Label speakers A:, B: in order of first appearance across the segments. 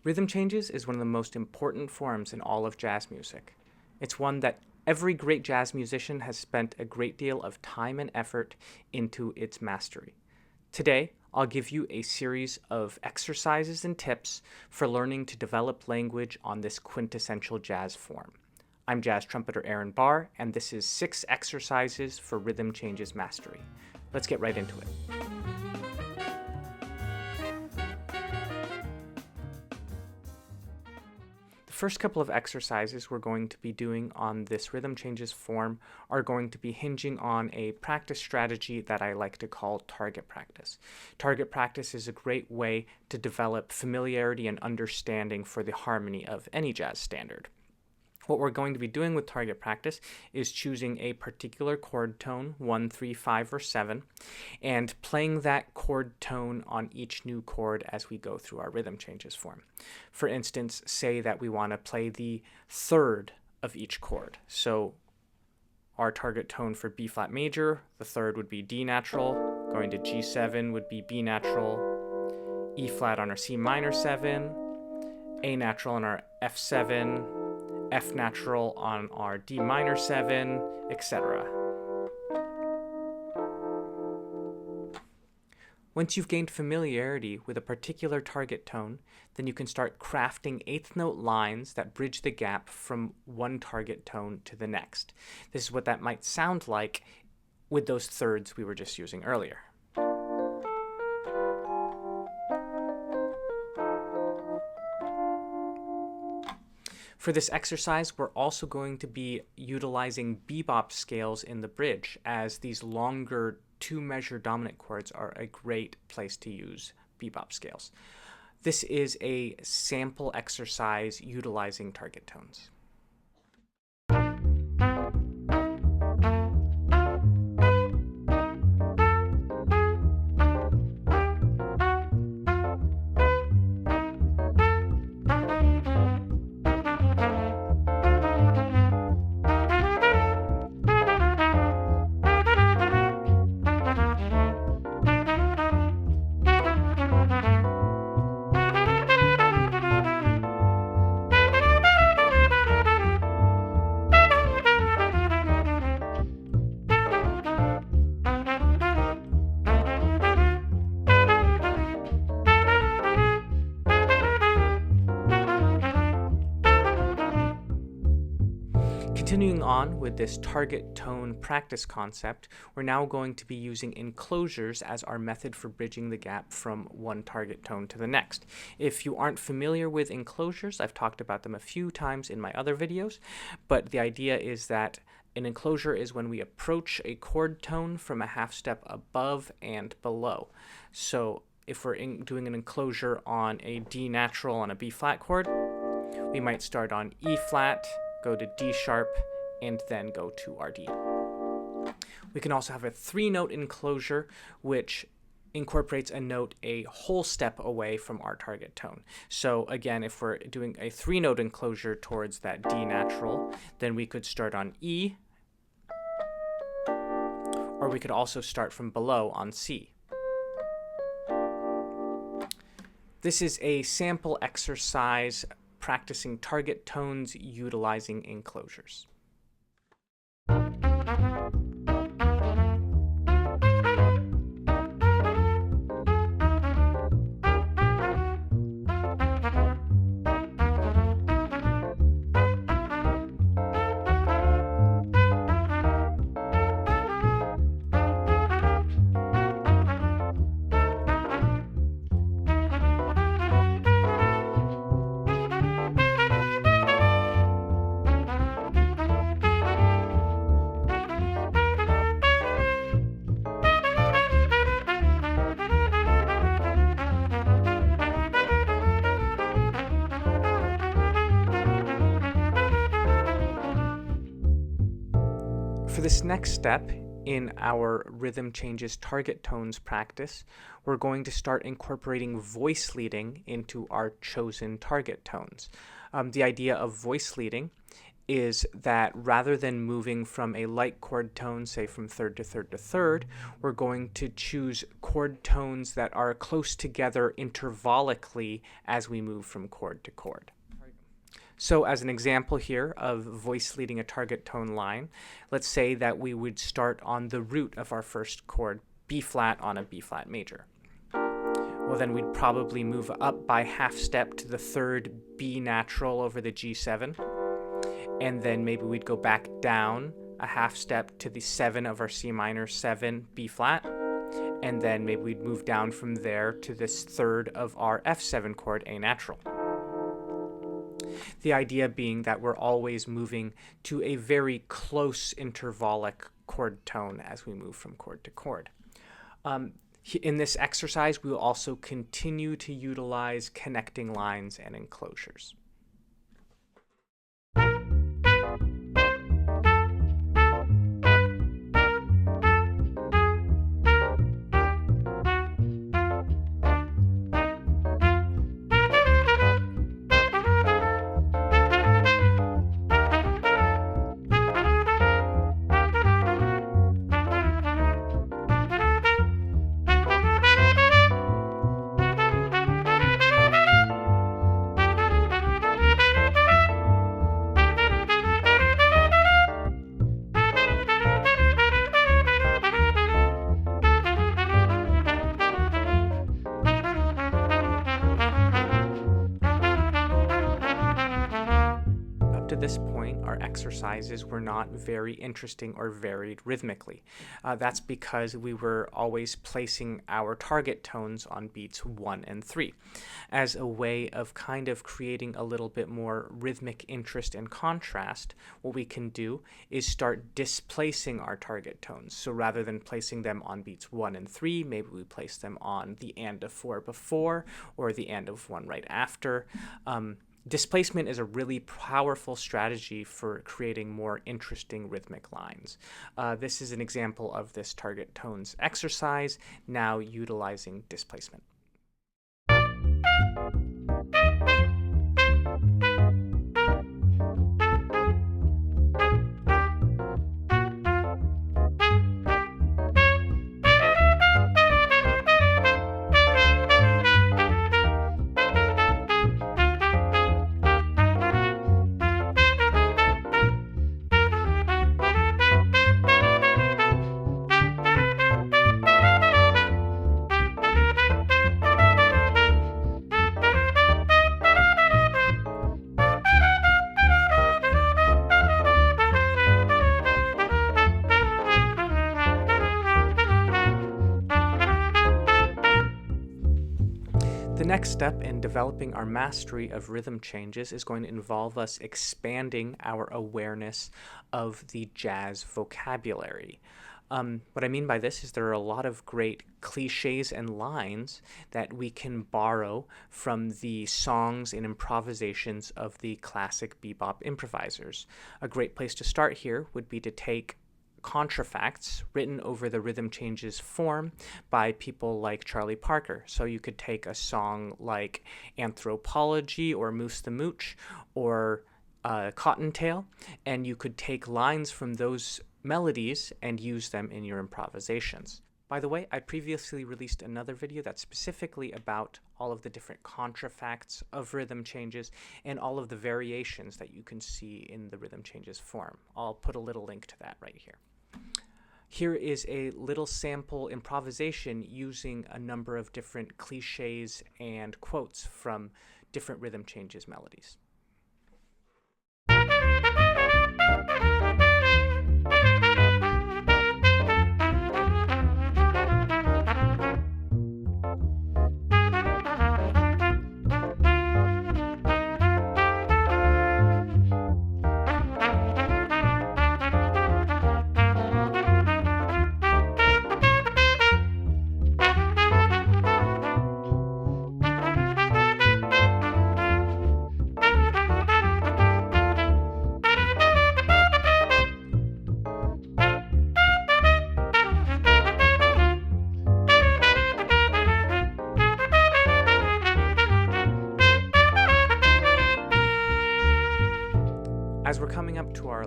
A: Rhythm changes is one of the most important forms in all of jazz music. It's one that every great jazz musician has spent a great deal of time and effort into its mastery. Today, I'll give you a series of exercises and tips for learning to develop language on this quintessential jazz form. I'm jazz trumpeter Aaron Barr, and this is 6 exercises for rhythm changes mastery. Let's get right into it. The first couple of exercises we're going to be doing on this rhythm changes form are going to be hinging on a practice strategy that I like to call target practice. Target practice is a great way to develop familiarity and understanding for the harmony of any jazz standard. What we're going to be doing with target practice is choosing a particular chord tone, 1, 3, 5, or 7, and playing that chord tone on each new chord as we go through our rhythm changes form. For instance, say that we want to play the third of each chord. So our target tone for B flat major, the third would be D natural, going to G7 would be B natural, E flat on our C minor 7, A natural on our F7, F natural on our D minor 7, etc. Once you've gained familiarity with a particular target tone, then you can start crafting eighth note lines that bridge the gap from one target tone to the next. This is what that might sound like with those thirds we were just using earlier. For this exercise, we're also going to be utilizing bebop scales in the bridge, as these longer 2-measure dominant chords are a great place to use bebop scales. This is a sample exercise utilizing target tones. Continuing on with this target tone practice concept, we're now going to be using enclosures as our method for bridging the gap from one target tone to the next. If you aren't familiar with enclosures, I've talked about them a few times in my other videos, but the idea is that an enclosure is when we approach a chord tone from a half step above and below. So if we're doing an enclosure on a D natural on a B flat chord, we might start on E flat, go to D sharp, and then go to our D. We can also have a 3-note enclosure, which incorporates a note a whole step away from our target tone. So again, if we're doing a 3-note enclosure towards that D natural, then we could start on E, or we could also start from below on C. This is a sample exercise practicing target tones utilizing enclosures. For this next step in our rhythm changes target tones practice, we're going to start incorporating voice leading into our chosen target tones. The idea of voice leading is that rather than moving from a light chord tone, say from third to third to third, we're going to choose chord tones that are close together intervallically as we move from chord to chord. So as an example here of voice leading a target tone line, let's say that we would start on the root of our first chord, B flat on a B flat major. Well, then we'd probably move up by half step to the third B natural over the G7, and then maybe we'd go back down a half step to the 7 of our C minor 7 B flat, and then maybe we'd move down from there to this third of our F7 chord, A natural. The idea being that we're always moving to a very close intervallic chord tone as we move from chord to chord. In this exercise, we will also continue to utilize connecting lines and enclosures. To this point, our exercises were not very interesting or varied rhythmically. That's because we were always placing our target tones on beats 1 and 3 as a way of kind of creating a little bit more rhythmic interest and contrast. What we can do is start displacing our target tones. So rather than placing them on beats 1 and 3, maybe we place them on the and of 4 before or the and of 1 right after. Displacement is a really powerful strategy for creating more interesting rhythmic lines. This is an example of this target tones exercise, now utilizing displacement. The next step in developing our mastery of rhythm changes is going to involve us expanding our awareness of the jazz vocabulary. What I mean by this is there are a lot of great cliches and lines that we can borrow from the songs and improvisations of the classic bebop improvisers. A great place to start here would be to take contrafacts written over the rhythm changes form by people like Charlie Parker. So you could take a song like Anthropology or Moose the Mooch or Cottontail, and you could take lines from those melodies and use them in your improvisations. By the way, I previously released another video that's specifically about all of the different contrafacts of rhythm changes and all of the variations that you can see in the rhythm changes form. I'll put a little link to that right here. Here is a little sample improvisation using a number of different cliches and quotes from different rhythm changes melodies.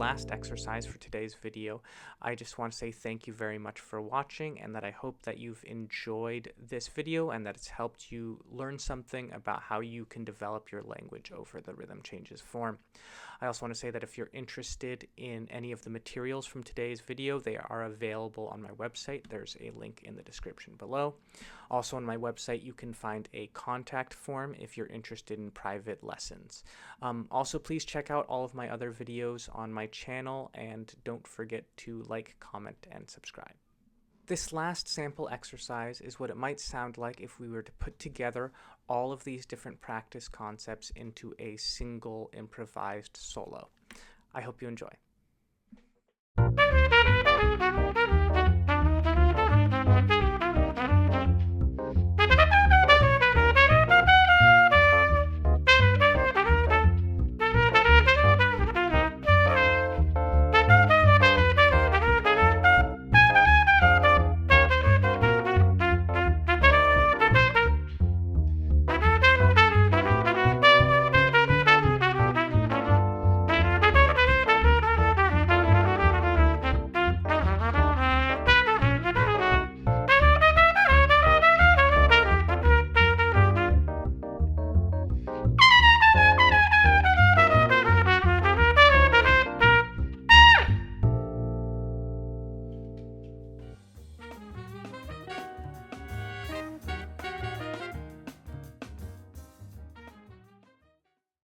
A: last exercise for today's video, I just want to say thank you very much for watching, and that I hope that you've enjoyed this video and that it's helped you learn something about how you can develop your language over the rhythm changes form. I also want to say that if you're interested in any of the materials from today's video, they are available on my website. There's a link in the description below. Also on my website, you can find a contact form if you're interested in private lessons. Also, please check out all of my other videos on my channel, and don't forget to like, comment, and subscribe. This last sample exercise is what it might sound like if we were to put together all of these different practice concepts into a single improvised solo. I hope you enjoy.